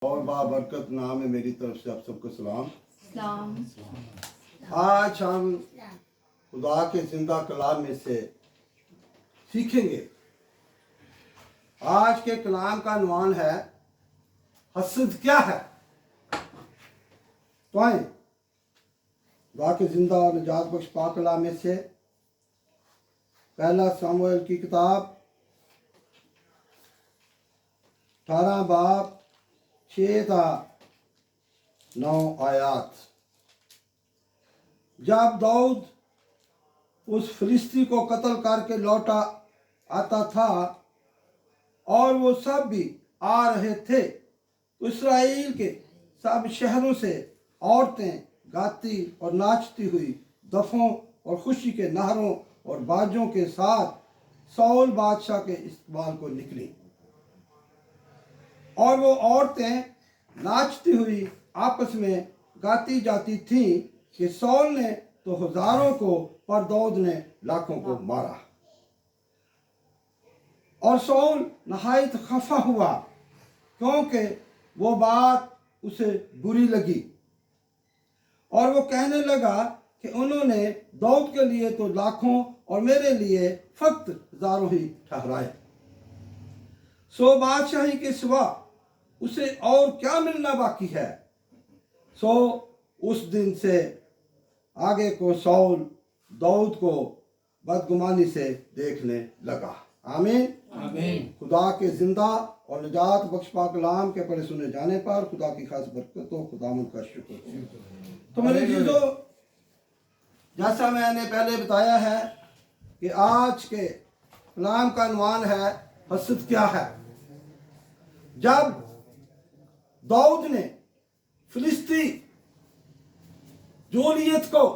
और बाबरकत नाम है मेरी तरफ से आप सबको सलाम। आज हम खुदा के जिंदा कलाम में से सीखेंगे। आज के कलाम का अनुमान है हसद क्या है। तो आए खुदा के जिंदा और निजात बख्श पाक कलाम में से पहला सामुएल की किताब 18 बाब 6 था 9 आयात। जब दाऊद उस फिलिस्ती को कत्ल करके लौटा आता था और वो सब भी आ रहे थे, तो इसराइल के सब शहरों से औरतें गाती और नाचती हुई दफों और खुशी के नारों और बाजों के साथ सौल बादशाह के इस्तकबाल को निकली। और वो औरतें नाचती हुई आपस में गाती जाती थीं कि सौल ने तो हजारों को पर दाऊद ने लाखों को मारा। और सौल नहायत खफा हुआ क्योंकि वो बात उसे बुरी लगी, और वो कहने लगा कि उन्होंने दाऊद के लिए तो लाखों और मेरे लिए फक्त हजारों ही ठहराए। सो बादशाही के सिवा उसे और क्या मिलना बाकी है। सो उस दिन से आगे को सौल दाऊद को बदगुमानी से देखने लगा। आमीन आमीन। खुदा के जिंदा और निजात बख्श पाक कलाम के पढ़े सुने जाने पर खुदा की खास बरकतों खुदावंद का शुक्र। तो मेरे चीजों, जैसा मैंने पहले बताया है कि आज के कलाम का अनुमान है हसद क्या है। जब दाऊद ने फिलिस्ती जोलियत को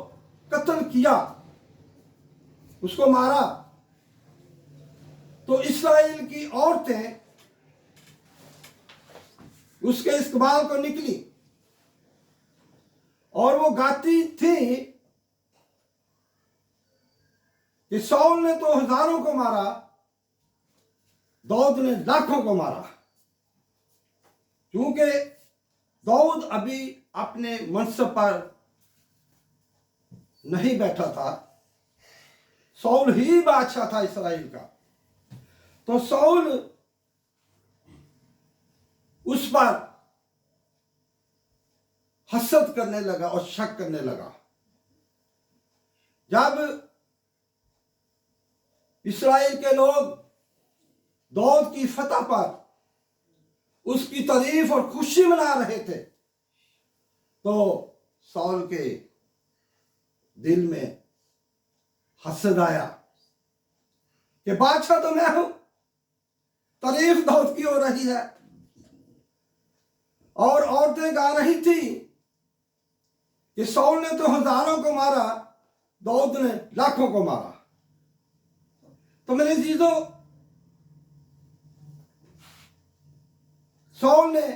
कत्ल किया, उसको मारा, तो इस्राएल की औरतें उसके इस्तकबाल को निकली और वो गाती थी कि सौल ने तो हजारों को मारा, दाऊद ने लाखों को मारा। क्योंकि दाऊद अभी अपने मनसब पर नहीं बैठा था, सौल ही बादशाह था इस्राएल का। तो सौल उस पर हसद करने लगा और शक करने लगा। जब इस्राएल के लोग दाऊद की फतह पर उसकी तारीफ और खुशी मना रहे थे, तो सौल के दिल में हसद आया कि बादशाह तो मैं हूं, तारीफ दाऊद की हो रही है। और औरतें गा रही थी कि सौल ने तो हजारों को मारा, दाऊद ने लाखों को मारा। तो मेरे जीजों, सौल ने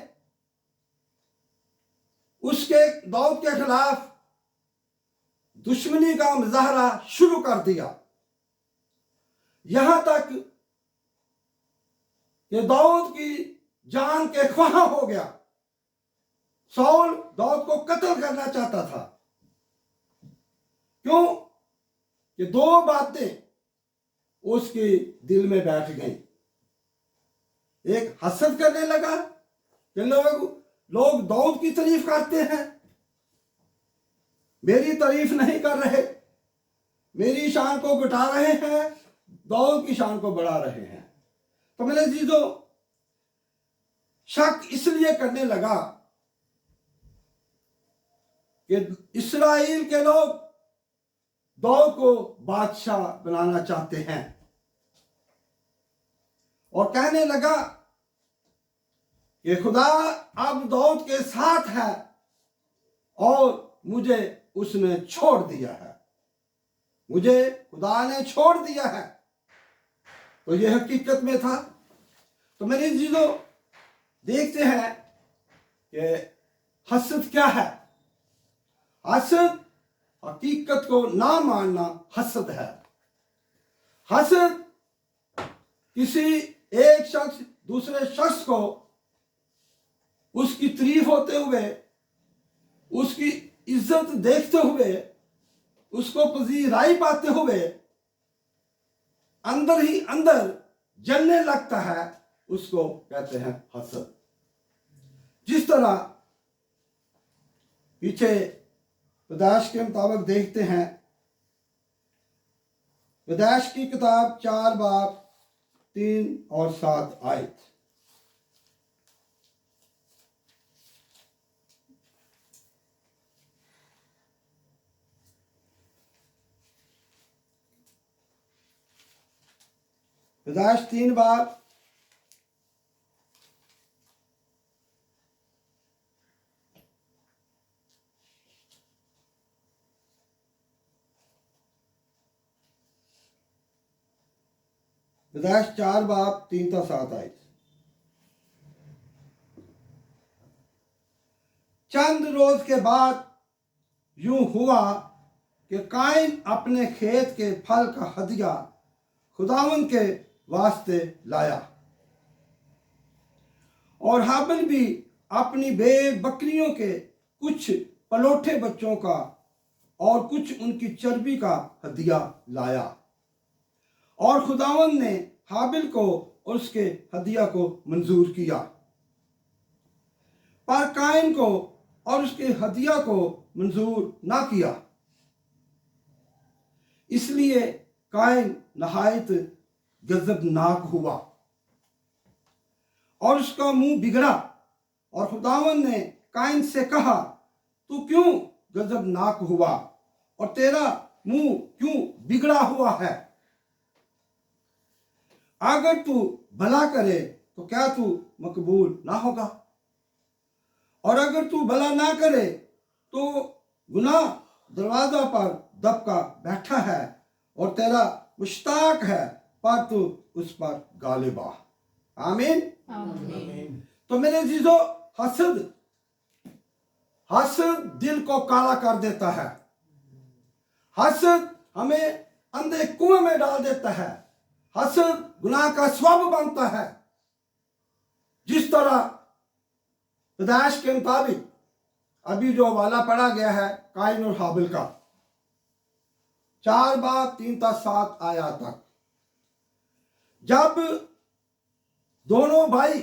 उसके दाऊद के खिलाफ दुश्मनी का मुजाहरा शुरू कर दिया, यहां तक कि दाऊद की जान के ख्वाह हो गया। सौल दाऊद को कत्ल करना चाहता था। क्यों? कि दो बातें उसके दिल में बैठ गई। एक, हसद करने लगा कि लोग दाऊद की तारीफ करते हैं, मेरी तारीफ नहीं कर रहे, मेरी शान को घटा रहे हैं, दाऊद की शान को बढ़ा रहे हैं। तो मेरे जीजों, शक इसलिए करने लगा कि इस्राएल के लोग दाऊद को बादशाह बनाना चाहते हैं, और कहने लगा कि खुदा अब दाऊद के साथ है और मुझे उसने छोड़ दिया है, मुझे खुदा ने छोड़ दिया है। तो यह हकीकत में था। तो मेरे जीजों, देखते हैं कि हसद क्या है। हसद हकीकत को ना मानना हसद है। हसद किसी एक शख्स दूसरे शख्स को उसकी तारीफ होते हुए, उसकी इज्जत देखते हुए, उसको पजीराई पाते हुए अंदर ही अंदर जलने लगता है, उसको कहते हैं हसद। जिस तरह पीछे पैदाइश के मुताबिक देखते हैं, पैदाइश की किताब 4 बाब 3 और 7 आयत। पैदाइश 3 बाब 4 बाब 3 ता 7 आयत। चंद रोज के बाद यूं हुआ कि काइन अपने खेत के फल का हदिया खुदावन के वास्ते लाया, और हाबिल भी अपनी भेड़ बकरियों के कुछ पलोठे बच्चों का और कुछ उनकी चर्बी का हदिया लाया। और खुदावन ने हाबिल को और उसके हदिया को मंजूर किया, पर काइन को और उसके हदिया को मंजूर ना किया। इसलिए काइन नहायत गजबनाक हुआ और उसका मुंह बिगड़ा। और खुदावन ने काइन से कहा, तू क्यों गजबनाक हुआ और तेरा मुंह क्यों बिगड़ा हुआ है? अगर तू भला करे तो क्या तू मकबूल ना होगा, और अगर तू भला ना करे तो गुनाह दरवाजा पर दबका बैठा है और तेरा मुश्ताक है, पर तू उस पर गालिबा। आमीन। तो मेरे जीजो, हसद दिल को काला कर देता है। हसद हमें अंधे कुएं में डाल देता है। हसद गुनाह का सबब बनता है। जिस तरह पैदाइश के मुताबिक अभी जो हवाला पढ़ा गया है काइन और हाबिल का, 4 बाब 3 ता 7 आया तक, जब दोनों भाई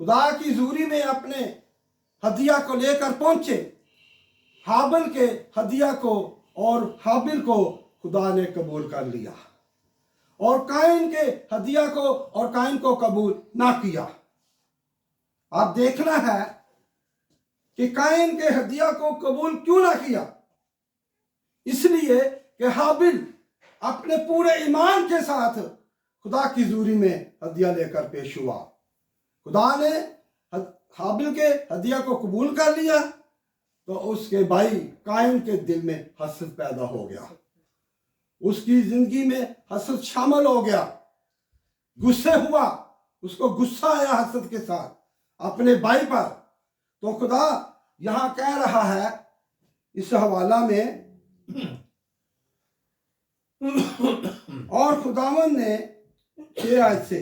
खुदा की हजूरी में अपने हदिया को लेकर पहुंचे, हाबिल के हदिया को और हाबिल को खुदा ने कबूल कर लिया और काइन के हदिया को और काइन को कबूल ना किया। आप देखना है कि काइन के हदिया को कबूल क्यों ना किया। इसलिए कि हाबिल अपने पूरे ईमान के साथ खुदा की हजूरी में हदिया लेकर पेश हुआ। खुदा ने हाबिल के हदिया को कबूल कर लिया तो उसके भाई काइन के दिल में हसद पैदा हो गया, उसकी जिंदगी में हसद शामिल हो गया, गुस्से हुआ, उसको गुस्सा आया हसद के साथ अपने भाई पर। तो खुदा यहां कह रहा है इस हवाला में, और खुदावन ने 6 आयत से,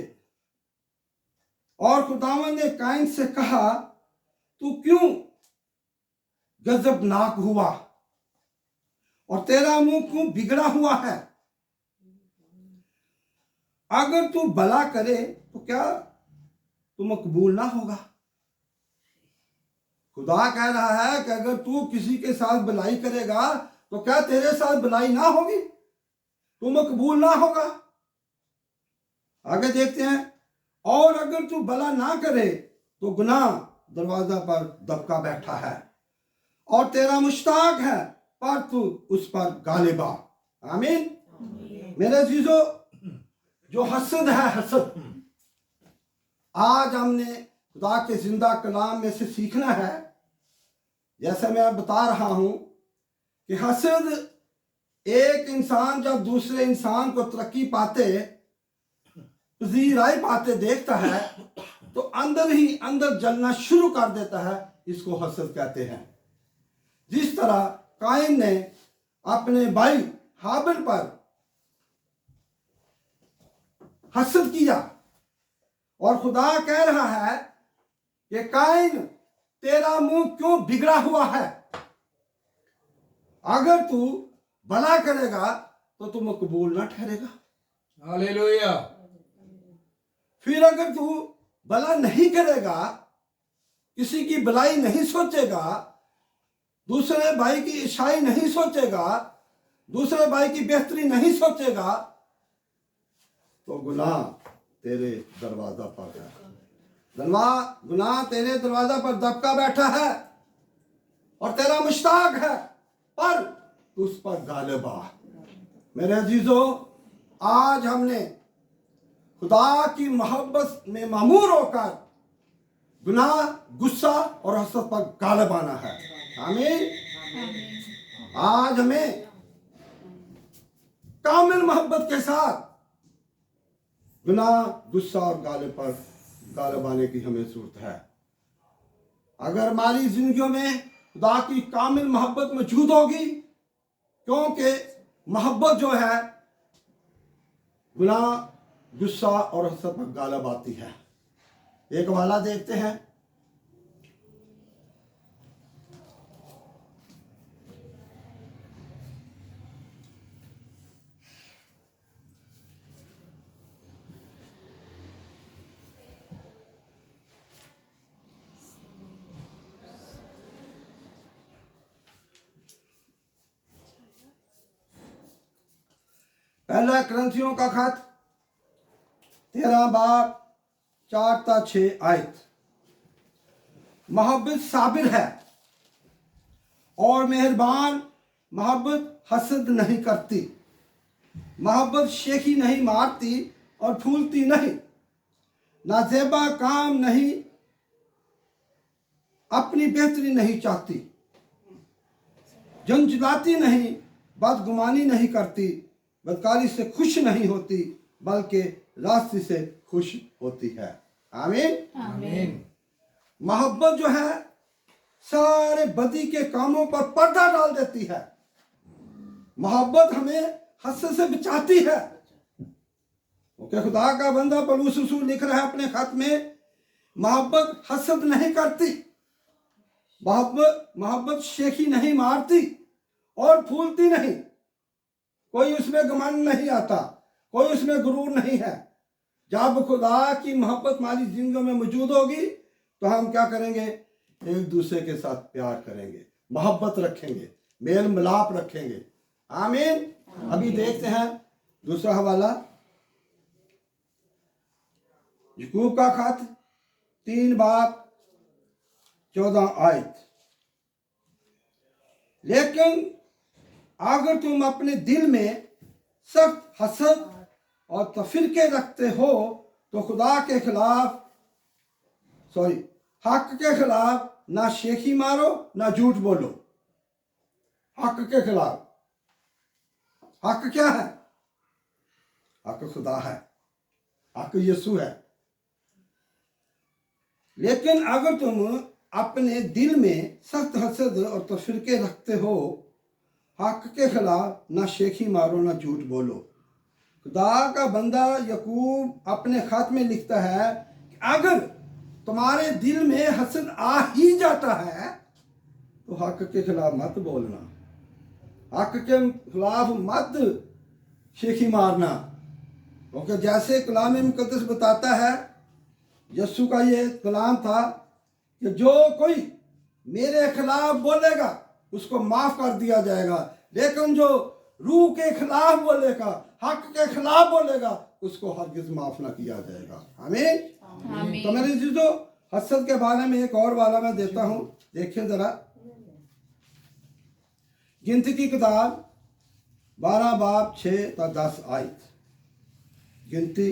और खुदावन ने काइन से कहा, तू क्यों गजबनाक हुआ और तेरा मुंह क्यों बिगड़ा हुआ है? अगर तू भला करे तो क्या तू मकबूल ना होगा? खुदा कह रहा है कि अगर तू किसी के साथ भलाई करेगा तो क्या तेरे साथ भलाई ना होगी, तू मकबूल ना होगा। आगे देखते हैं, और अगर तू भला ना करे तो गुनाह दरवाजा पर दबका बैठा है और तेरा मुश्ताक है, पर तू उस पर गालिबा। आमीन। मेरे अजीजों, जो हसद है, हसद, आज हमने खुदा के जिंदा कलाम में से सीखना है। जैसे मैं बता रहा हूं कि हसद, एक इंसान जब दूसरे इंसान को तरक्की पाते, पजीराई पाते देखता है तो अंदर ही अंदर जलना शुरू कर देता है। इसको हसद कहते हैं। जिस तरह काइन ने अपने भाई हाबिल पर हसद किया, और खुदा कह रहा है कि काइन तेरा मुंह क्यों बिगड़ा हुआ है? अगर तू भला करेगा तो तू मकबूल ना ठहरेगा। हालेलुया। फिर अगर तू भला नहीं करेगा, किसी की भलाई नहीं सोचेगा, दूसरे भाई की अच्छाई नहीं सोचेगा, दूसरे भाई की बेहतरी नहीं सोचेगा, तो गुनाह तेरे दरवाजा पर है। गुनाह तेरे दरवाजा पर दबका बैठा है और तेरा मुश्ताक है, पर तू उस पर गालिब आ। मेरे अजीजों, आज हमने खुदा की मोहब्बत में मामूर होकर गुनाह, गुस्सा और हसरत पर गालिब आना है। आमीन। आज हमें कामिल मोहब्बत के साथ गुनाह, गुस्सा और गालिब आने की हमें जरूरत है। अगर हमारी जिंदगियों में खुदा की कामिल मोहब्बत मौजूद होगी, क्योंकि मोहब्बत जो है गुनाह, गुस्सा और हसरत पर गालिब आती है। एक हवाला देखते हैं। पहला करंथियों का खत 13 बाब 4-6 आयत। मोहब्बत साबिर है और मेहरबान, मोहब्बत हसद नहीं करती, मोहब्बत शेखी नहीं मारती और फूलती नहीं, नाजेबा काम नहीं, अपनी बेहतरी नहीं चाहती, झंझलाती नहीं, बदगुमानी नहीं करती, बदकारी से खुश नहीं होती, बल्कि रास्ते से खुश होती है। आमीन। आमीन। मोहब्बत जो है सारे बदी के कामों पर पर्दा डाल देती है। मोहब्बत हमें हसद से बचाती है। ओके, खुदा का बंदा पौलुस रसूल लिख रहा है अपने खत में, मोहब्बत हसद नहीं करती, मोहब्बत शेखी नहीं मारती और फूलती नहीं। कोई उसमें घमंड नहीं आता, कोई उसमें गुरूर नहीं है। जब खुदा की मोहब्बत हमारी जिंदगी में मौजूद होगी तो हम क्या करेंगे? एक दूसरे के साथ प्यार करेंगे, मोहब्बत रखेंगे, मेल मिलाप रखेंगे। आमीन। अभी देखते हैं दूसरा हवाला, याकूब का खत 3 बाब 14 आयत। लेकिन अगर तुम अपने दिल में सख्त हसद और तफरीके रखते हो तो खुदा के खिलाफ हक के खिलाफ ना शेखी मारो ना झूठ बोलो। हक के खिलाफ, हक क्या है? हक खुदा है, हक यीशु है। लेकिन अगर तुम अपने दिल में सख्त हसद और तफरीके रखते हो, हक के खिलाफ ना शेखी मारो ना झूठ बोलो। खुदा का बंदा याकूब अपने खत में लिखता है कि अगर तुम्हारे दिल में हसद आ ही जाता है तो हक के खिलाफ मत बोलना, हक के खिलाफ मत शेखी मारना। क्योंकि जैसे कलाम मुकद्दस बताता है, यीशु का ये कलाम था कि जो कोई मेरे खिलाफ बोलेगा उसको माफ कर दिया जाएगा, लेकिन जो रूह के खिलाफ बोलेगा, हक के खिलाफ बोलेगा, उसको हरगिज माफ ना किया जाएगा। आमीन। तो मेरे जीजो, हसद के बारे में एक और वाला मैं देता हूं, देखिए जरा। गिनती की किताब 12 बाब 6-10 आयत। गिनती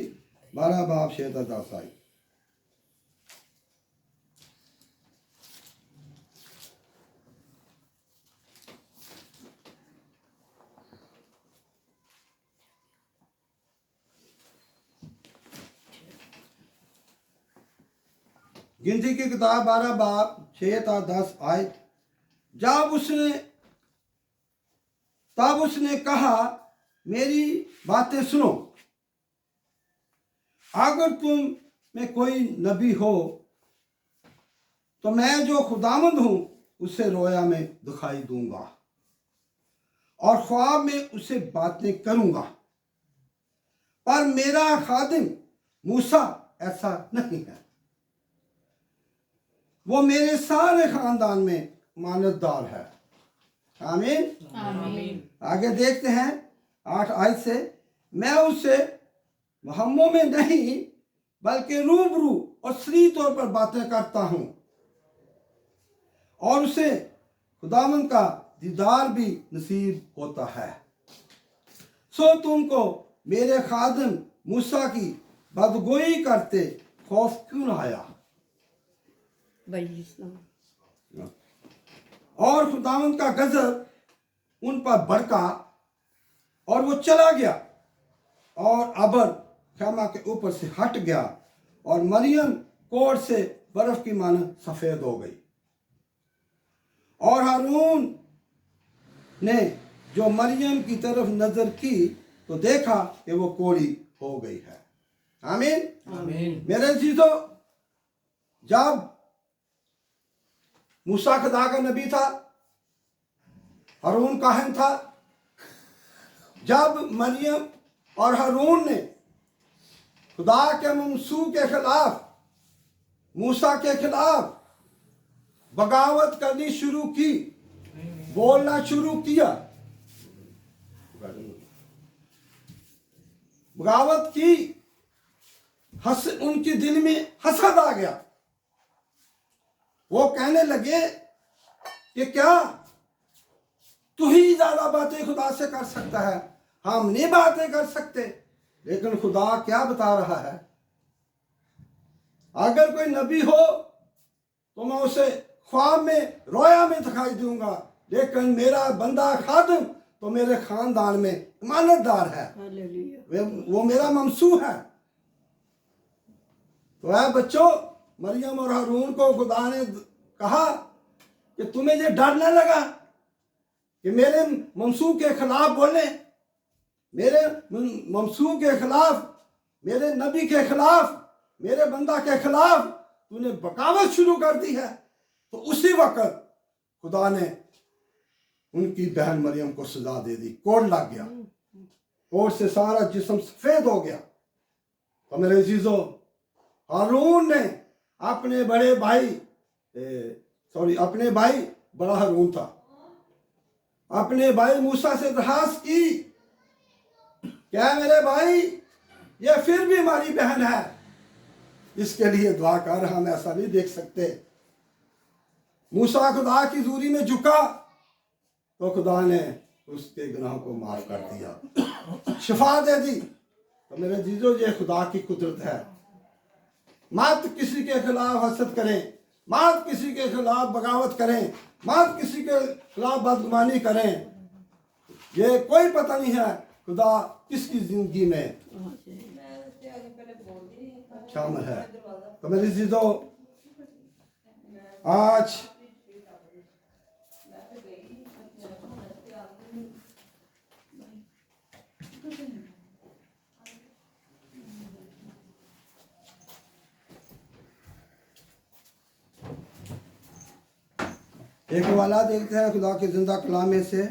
12 बाब 6-10 आयत। गिनती की किताब 12 बाब 6-10 आयत। तब उसने कहा, मेरी बातें सुनो, अगर तुम में कोई नबी हो तो मैं जो खुदावंद हूं उसे रोया में दिखाई दूंगा और ख्वाब में उसे बातें करूंगा। पर मेरा खादिम मूसा ऐसा नहीं है, वो मेरे सारे खानदान में मानतदार है। आमीन। आमीन। आगे देखते हैं 8 आयत से, मैं उससे वहमों में नहीं बल्कि रूबरू और सरी तौर पर बातें करता हूं और उसे खुदावंद का दीदार भी नसीब होता है। सो तुमको मेरे खादिम मूसा की बदगोई करते खौफ क्यों न आया? और खुदावंद का गजब उन पर भड़का और वो चला गया और अबर खैमा के ऊपर से हट गया और मरियम कोट से बर्फ की मानो सफेद हो गई। और हारून ने जो मरियम की तरफ नजर की तो देखा कि वो कोड़ी हो गई है। आमीन। आमीन। मेरे जीजो, जब मूसा खुदा का नबी था, हारून काहिन था, जब मरियम और हारून ने खुदा के मंसूह के खिलाफ, मूसा के खिलाफ बगावत करनी शुरू की, बोलना शुरू किया, बगावत की, उनके दिल में हसद आ गया। वो कहने लगे कि क्या तू ही ज्यादा बातें खुदा से कर सकता है, हम नहीं बातें कर सकते। लेकिन खुदा क्या बता रहा है, अगर कोई नबी हो तो मैं उसे ख्वाब में रोया में दिखाई दूंगा, लेकिन मेरा बंदा खादिम तो मेरे खानदान में इमानतदार है, वो मेरा ममसूह है। तो है बच्चों, मरियम और हारून को खुदा ने कहा कि तुम्हें ये डर न लगा कि मेरे ममसूह के खिलाफ बोले, मेरे ममसूह के खिलाफ, मेरे नबी के खिलाफ, मेरे बंदा के खिलाफ तूने बगावत शुरू कर दी है। तो उसी वक्त खुदा ने उनकी बहन मरियम को सजा दे दी, कोड़ लग गया, कोड़ से सारा जिस्म सफेद हो गया। तो मेरे अजीजों, हारून ने अपने बड़े भाई अपने भाई, बड़ा हारून था, अपने भाई मूसा से दरखास्त की, क्या मेरे भाई ये फिर भी हमारी बहन है, इसके लिए दुआ कर, हम ऐसा नहीं देख सकते। मूसा खुदा की दूरी में झुका तो खुदा ने उसके गुनाहों को माफ कर दिया, शिफा दे दी। तो मेरे जीजो, ये खुदा की कुदरत है। मत किसी के खिलाफ हसद करें, मत किसी के खिलाफ बगावत करें, मत किसी के खिलाफ बदगुमानी करें। ये कोई पता नहीं है खुदा किसकी जिंदगी में शामिल है। तो मेरी जीजो, आज एक वाला देखते हैं खुदा के जिंदा कलाम में से,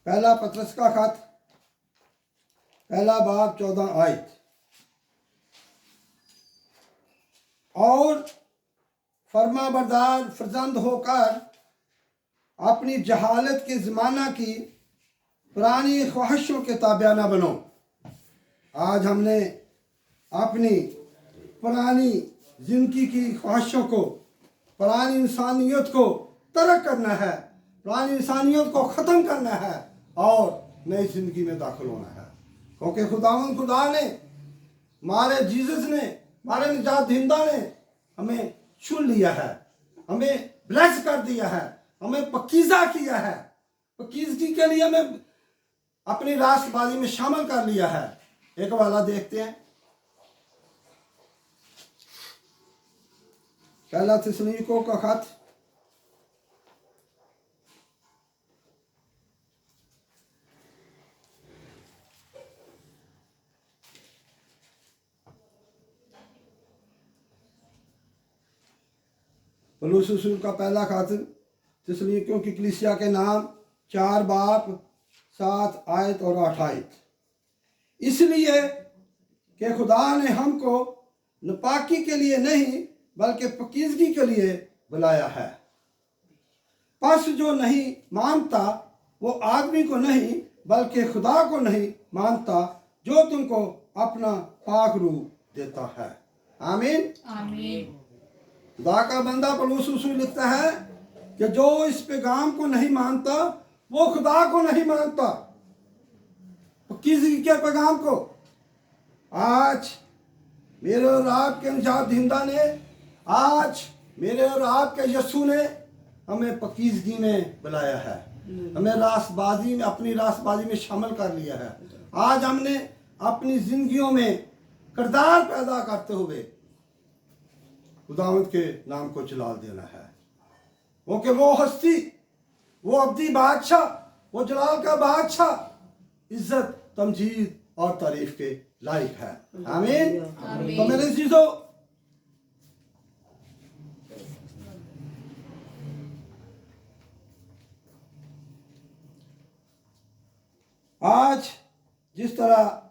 पहला पतरस का खत, पहला बाब 14 आयत। और फर्मा बरदार फरजंद होकर अपनी जहालत के ज़माना की पुरानी ख्वाहिशों के ताबिया न बनो। आज हमने अपनी पुरानी जिंदगी की ख्वाहिशों को, पुरानी इंसानियत को तर्क करना है, पुरानी इंसानियत को ख़त्म करना है और नई जिंदगी में दाखिल होना है। क्योंकि खुदा ने, हमारे जीसस ने, हमारे निजात दहिंदा ने हमें चुन लिया है, हमें ब्लेस कर दिया है, हमें पकीज़ा किया है, पकीज़गी के लिए हमें अपनी रास्तबाजी में शामिल कर लिया है। एक वाला देखते हैं, पहला थिस्सलुनीकियों का खत, पौलुस रसूल का पहला खत थिस्सलुनीकियों की कलीसिया के नाम 4 बाब 7 आयत और 8 आयत। इसलिए कि खुदा ने हमको नापाकी के लिए नहीं बल्कि पाकीज़गी के लिए बुलाया है। पस जो नहीं मानता वो आदमी को नहीं बल्कि खुदा को नहीं मानता जो तुमको अपना पाक रूप देता है। आमीन। आमीन। खुदा का बंदा पौलुस रसूल लिखता है कि जो इस पैगाम को नहीं मानता वो खुदा को नहीं मानता, किसी के पैगाम को। आज मेरे और आपके निजात दहिंदा ने, आज मेरे और आपके यीशु ने हमें पाकीज़गी में बुलाया है, हमें रासबाजी में, अपनी रासबाजी में शामिल कर लिया है। आज हमने अपनी जिंदगियों में किरदार पैदा करते हुए खुदावंद के नाम को जलाल देना है। क्योंकि वो हस्ती, वो अब्दी बादशाह, वो जलाल का बादशाह इज्जत, तमजीद और तारीफ के लायक है। आमीन। तो मेरे चीजों, आज जिस तरह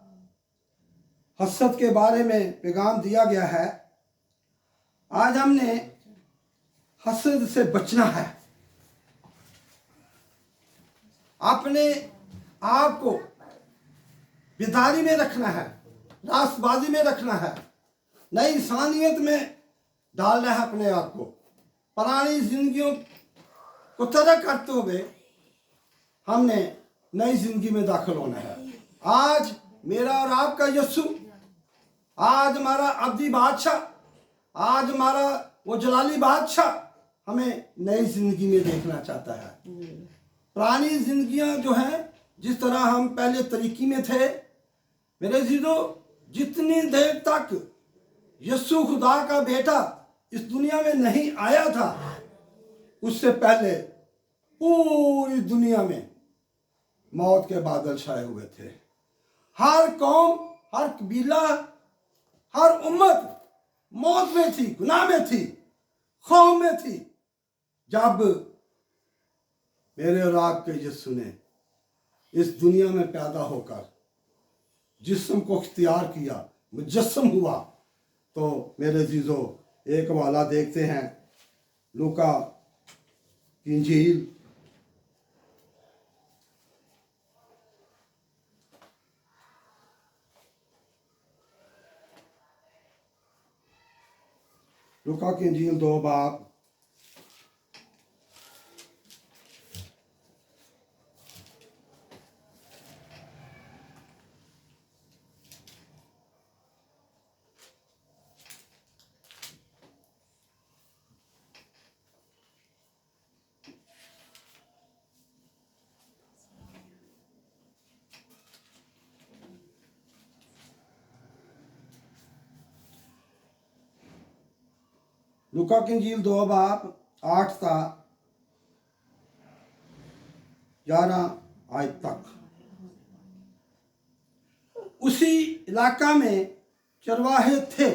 हसद के बारे में पैगाम दिया गया है, आज हमने हसद से बचना है, अपने आप को बेदारी में रखना है, रासबाजी में रखना है, नई इंसानियत में डालना है अपने आप को, पुरानी जिंदगियों को तरक करते हुए हमने नई जिंदगी में दाखिल होना है। आज मेरा और आपका यीशु, आज हमारा अब्दी बादशाह, आज हमारा वो जलाली बादशाह हमें नई जिंदगी में देखना चाहता है। पुरानी जिंदगियां जो हैं, जिस तरह हम पहले तरीकी में थे, मेरे अजीजों, जितनी देर तक यीशु खुदा का बेटा इस दुनिया में नहीं आया था, उससे पहले पूरी दुनिया में मौत के बादल छाए हुए थे। हर कौम, हर कबीला, हर उम्मत मौत में थी, गुनाह में थी, खौफ में थी। जब मेरे और आपके यीशु ने इस दुनिया में पैदा होकर जिस्म को इख्तियार किया, मुजस्सम हुआ, तो मेरे अजीजों, एक हवाला देखते हैं लूका की इंजील लूका की इंजील 2 बाब 8 ता 11 आयत तक। उसी इलाका में चरवाहे थे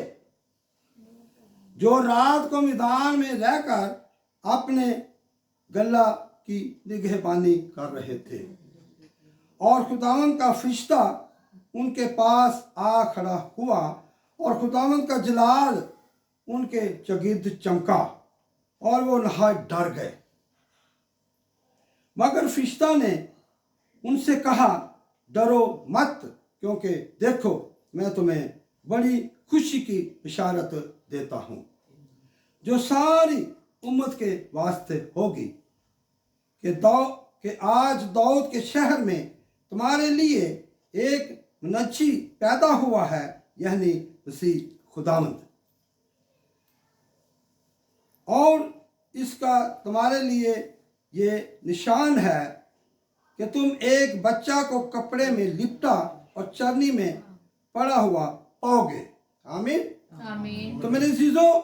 जो रात को मैदान में रहकर अपने गल्ला की निगहबानी कर रहे थे, और खुदावंद का फरिश्ता उनके पास आ खड़ा हुआ और खुदावंद का जलाल उनके चगिर्द चमका और वो नहायत डर गए। मगर फरिश्ता ने उनसे कहा, डरो मत, क्योंकि देखो मैं तुम्हें बड़ी खुशी की बिशारत देता हूँ जो सारी उम्मत के वास्ते होगी कि आज दाऊद के शहर में तुम्हारे लिए एक मुनज्जी पैदा हुआ है, यानी मसीह खुदावंद। और इसका तुम्हारे लिए ये निशान है कि तुम एक बच्चा को कपड़े में लिपटा और चरनी में पड़ा हुआ पाओगे। आमीन। आमीन। तो मेरे चीजों,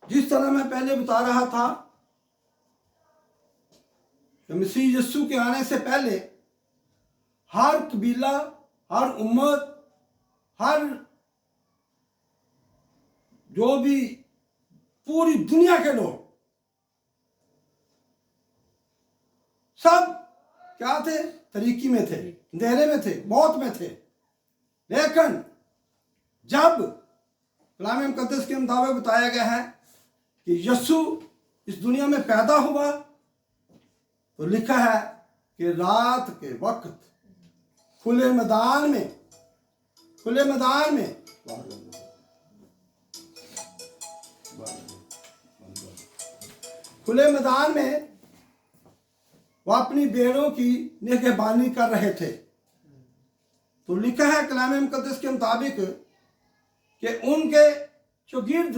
जिस तरह मैं पहले बता रहा था कि मसीह यीशु के आने से पहले हर कबीला, हर उम्मत, हर जो भी पूरी दुनिया के लोग सब क्या थे? तरीकी में थे, अंधेरे में थे, मौत में थे। लेकिन जब कलाम मुकद्दस के मुताबिक बताया गया है कि यीशु इस दुनिया में पैदा हुआ, तो लिखा है कि रात के वक्त खुले मैदान में वो अपनी भेड़ों की निगहबानी कर रहे थे। तो लिखा है कलाम मुकद्दस के मुताबिक कि उनके चौगिर्द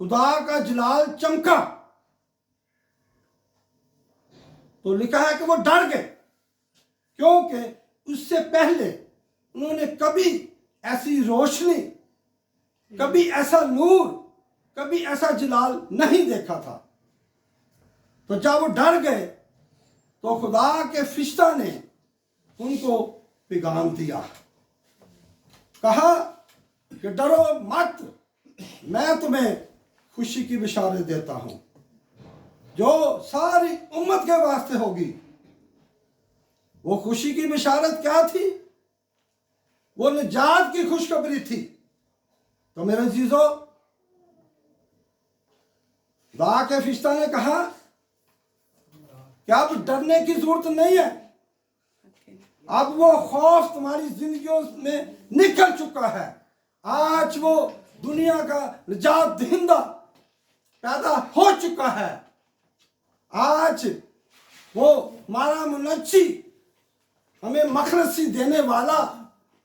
खुदा का जलाल चमका। तो लिखा है कि वो डर गए, क्योंकि उससे पहले उन्होंने कभी ऐसी रोशनी, कभी ऐसा नूर, कभी ऐसा जलाल नहीं देखा था। तो जब वो डर गए तो खुदा के फरिश्ता ने उनको पैगाम दिया, कहा कि डरो मत, मैं तुम्हें खुशी की बिशारत देता हूं जो सारी उम्मत के वास्ते होगी। वो खुशी की बिशारत क्या थी? वो निजात की खुशखबरी थी। तो मेरे अजीजों, खुदा के फरिश्ता ने कहा कि अब डरने की जरूरत नहीं है, अब वो खौफ तुम्हारी जिंदगियों में निकल चुका है। आज वो दुनिया का निजात दहिंदा पैदा हो चुका है। आज वो हमारा मुनज्जी, हमें मखरसी देने वाला,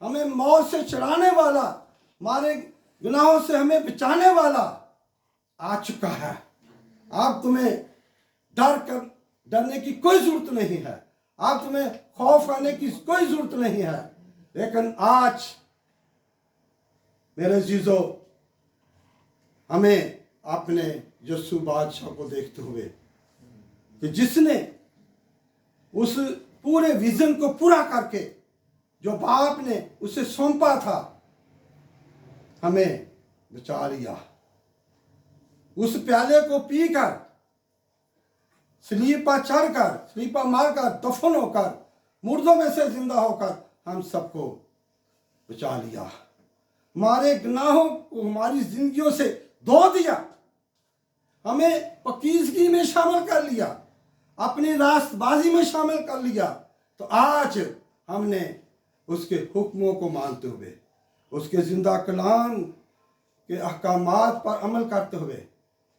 हमें मौत से छुड़ाने वाला, हमारे गुनाहों से हमें बचाने वाला आ चुका है। अब तुम्हें डरने की कोई जरूरत नहीं है, अब तुम्हें खौफ आने की कोई जरूरत नहीं है। लेकिन आज मेरे अजीजों, हमें अपने यीशु बादशाह को देखते हुए कि जिसने उस पूरे विजन को पूरा करके जो बाप ने उसे सौंपा था, हमें बचा लिया। उस प्याले को पीकर, सलीब पर चढ़कर, सलीब पर मारकर, दफन होकर, मुर्दों में से जिंदा होकर हम सबको बचा लिया। हमारे गुनाहों को हमारी जिंदगियों से धो दिया, हमें पकीजगी में शामिल कर लिया, अपनी रास्तबाजी में शामिल कर लिया। तो आज हमने उसके हुक्मों को मानते हुए, उसके जिंदा कलाम के अहकामात पर अमल करते हुए,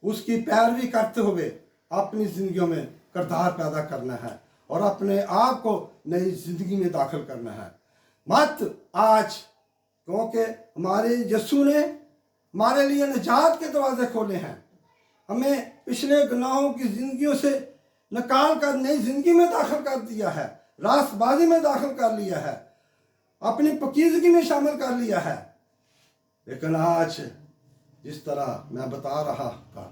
उसकी पैरवी करते हुए अपनी जिंदगियों में किरदार पैदा करना है और अपने आप को नई जिंदगी में दाखिल करना है। मत आज, क्योंकि हमारे यीशु ने हमारे लिए निजात के दरवाजे खोले हैं, हमें पिछले गुनाहों की जिंदगियों से निकाल कर नई जिंदगी में दाखिल कर दिया है, रास्तबाजी में दाखिल कर लिया है, अपनी पकीजगी में शामिल कर लिया है। लेकिन आज जिस तरह मैं बता रहा था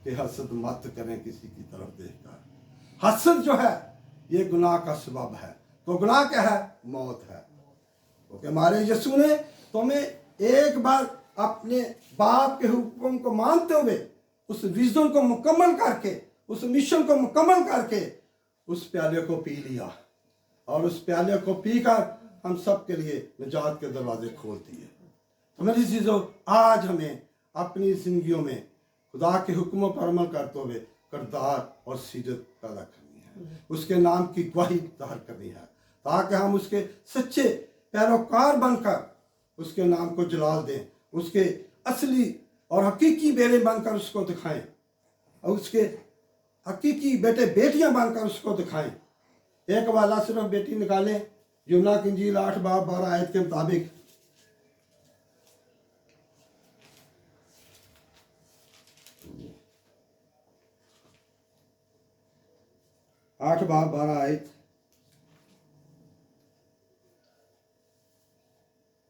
कि हसद मत करें किसी की तरफ देखकर। हसद जो है ये गुनाह का सबब है। तो गुनाह क्या है? मौत है। क्योंकि हमारे यीशु ने तुम्हें एक बार अपने बाप के हुक्म को मानते हुए उस विजन को मुकम्मल करके, उस मिशन को मुकम्मल करके उस प्याले को पी लिया, और उस प्याले को पीकर हम सब के लिए निजात के दरवाजे खोल दिए। तो मेरी चीज़ों, आज हमें अपनी जिंदगियों में खुदा के हुक्मों पर अमल करते हुए किरदार और सीरत पैदा करनी है, उसके नाम की गवाही ज़ाहिर करनी है, ताकि हम उसके सच्चे पैरोकार बनकर उसके नाम को जलाल दें, उसके असली और हकीकी बेटे बनकर उसको दिखाएं, और उसके हकीकी बेटे बेटियां बनकर उसको दिखाएं। एक वाला सिर्फ बेटी निकालें, यूहन्ना की इंजील 8 बाब 12 आयत के मुताबिक। आठ बाब 12 आयत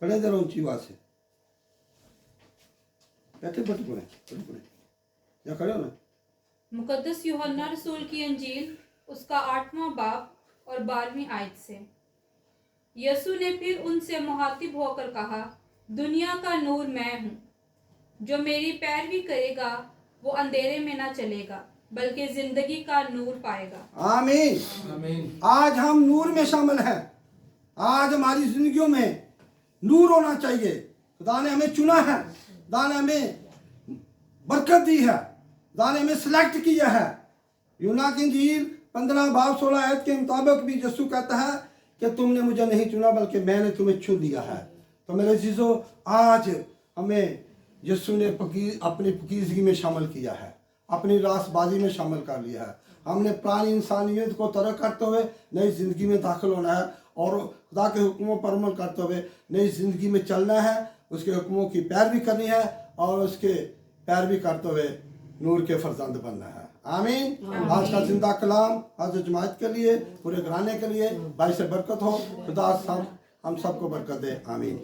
पढ़े जरा ऊंची आवाज से। बैठे बैठे पढ़े या खड़े हो ना। मुकद्दस यूहन्ना रसूल की अंजील उसका 8वां बाब और 12वीं आयत से। यीशु ने फिर उनसे मुखातिब होकर कहा, दुनिया का नूर मैं हूँ। जो मेरी पैरवी करेगा वो अंधेरे में ना चलेगा बल्कि जिंदगी का नूर पाएगा। आमीन। आमीन। आज हम नूर में शामिल हैं। आज हमारी जिंदगियों में नूर होना चाहिए। खुदा ने हमें चुना है, खुदा ने हमें बरकत दी है, खुदा ने हमें सिलेक्ट किया है। यूना की इंजील 15:16 के मुताबिक भी यीशु कहता है कि तुमने मुझे नहीं चुना बल्कि मैंने तुम्हें चुन लिया है। तो मेरे चीज़ों, आज हमें यीशु ने अपनी पकीज़गी में शामिल किया है, अपनी रासबाजी में शामिल कर लिया है। हमने पुरानी इंसानियत को तर्क करते हुए नई ज़िंदगी में दाखिल होना है और खुदा के हुक्मों पर अमल करते हुए नई ज़िंदगी में चलना है। उसके हुक्मों की पैरवी करनी है और उसके पैरवी करते हुए नूर के फर्जंद बनना है। आमीन। आज का जिंदा कलाम आज जमात के लिए, पूरे घराने के लिए भाई से बरकत हो। खुदा हम सबको बरकत दे। आमीन।